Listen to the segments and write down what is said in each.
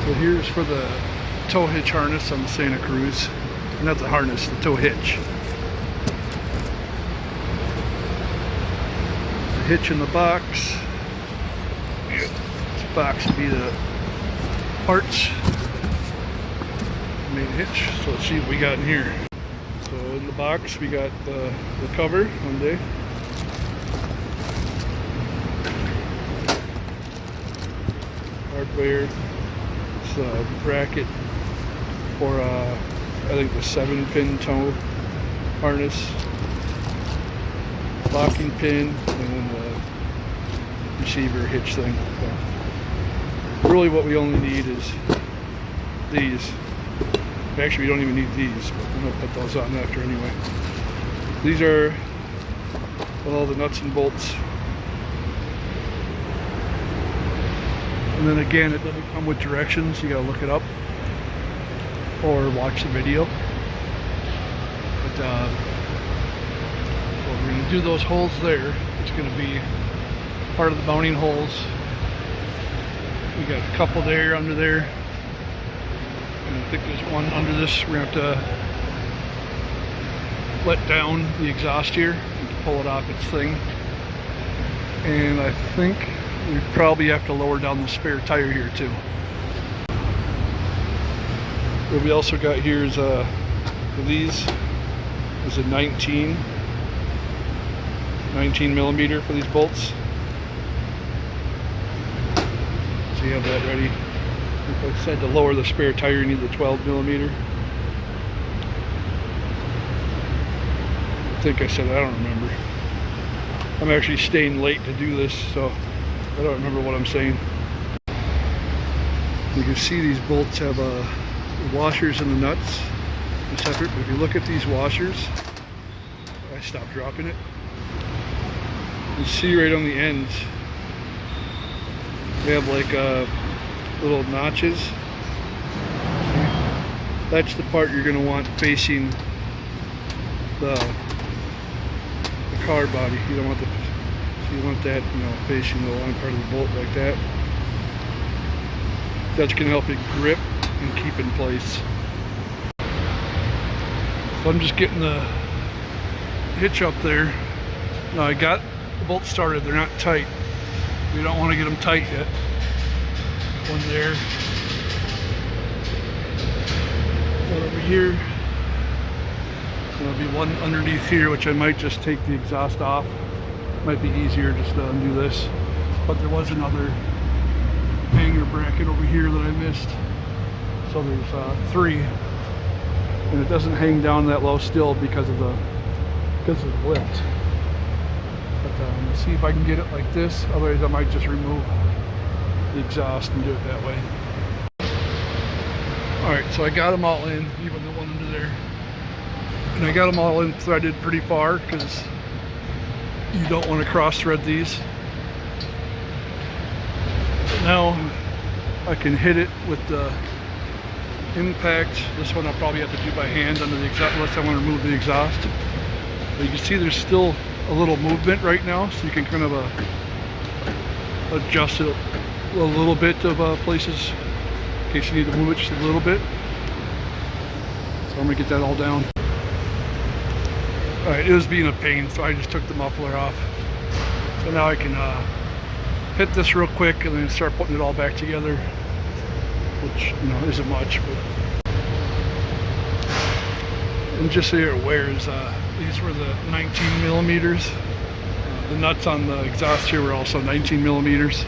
So here's for the tow hitch harness on the Santa Cruz. Not the harness, the tow hitch. The hitch in the box. This box would be the parts. Main hitch. So let's see what we got in here. So in the box we got the cover, Hyundai. Hardware. It's a bracket for I think the 7-pin tow harness, locking pin, and then the receiver hitch thing. So really what we only need is these. Actually, we don't even need these, but I'm going to put those on after anyway. These are all the nuts and bolts. And then again, it doesn't come with directions. You got to look it up or watch the video. But well, we're going to do those holes there. It's going to be part of the mounting holes. We got a couple there, under there. And I think there's one under this. We're going to have to let down the exhaust here and pull it off its thing. And I think we probably have to lower down the spare tire here too. What we also got here is for these is a 19 millimeter for these bolts. So you have that ready. Like I said, to lower the spare tire you need the 12 millimeter. I think I said that, I don't remember. I'm actually staying late to do this, so I don't remember what I'm saying. You can see these bolts have the washers and the nuts separate, but if you look at these washers, I stopped dropping it. You see right on the ends, they have like little notches. That's the part you're going to want facing the car body. You don't want the, so you want that, you know, facing the long part of the bolt like that. That's going to help it grip and keep in place. So I'm just getting the hitch up there. Now I got the bolts started. They're not tight. We don't want to get them tight yet. One there, one over here. There'll be one underneath here, which I might just take the exhaust off. Might be easier just to undo this. But there was another hanger bracket over here that I missed. So there's 3, and it doesn't hang down that low still because of the lift. But let's see if I can get it like this. Otherwise, I might just remove the exhaust and do it that way. Alright, so I got them all in, even the one under there. And I got them all in threaded pretty far because you don't want to cross thread these. So now I can hit it with the impact. This one I'll probably have to do by hand under the exhaust unless I want to remove the exhaust. But you can see there's still a little movement right now, so you can kind of adjust it a little bit of places in case you need to move it just a little bit. So I'm gonna get that all down. Alright, it was being a pain, so I just took the muffler off. So now I can hit this real quick and then start putting it all back together, which, you know, isn't much, but. And just so you're aware, these were the 19 millimeters. The nuts on the exhaust here were also 19 millimeters.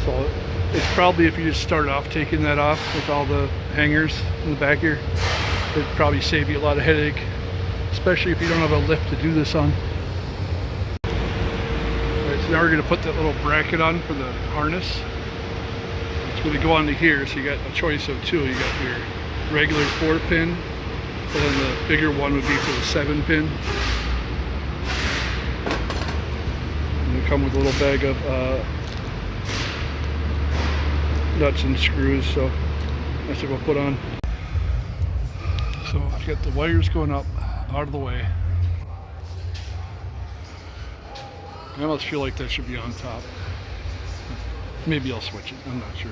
So it's probably, if you just start off taking that off with all the hangers in the back here, it'd probably save you a lot of headache, especially if you don't have a lift to do this on. Alright, so now we're going to put that little bracket on for the harness. It's going to go onto here, so you got a choice of 2. You got your regular 4-pin, and then the bigger one would be for the 7-pin. And they come with a little bag of nuts and screws, so that's what we'll put on. So I've got the wires going up out of the way. I almost feel like that should be on top. Maybe I'll switch it, I'm not sure.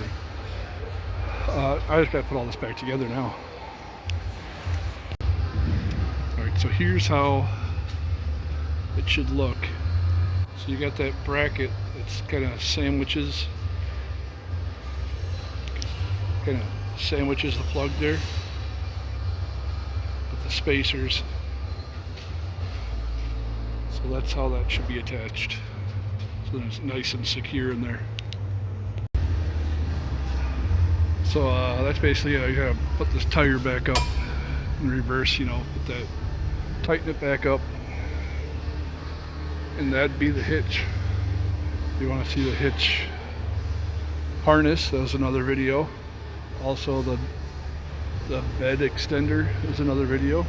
I just gotta put all this back together now. Alright, so here's how it should look. So you got that bracket that's kind of sandwiches the plug there with the spacers. So that's how that should be attached. So it's nice and secure in there. So that's basically, you gotta put this tire back up in reverse, you know, put that, tighten it back up, and that'd be the hitch. If you want to see the hitch harness, that was another video. Also the bed extender is another video.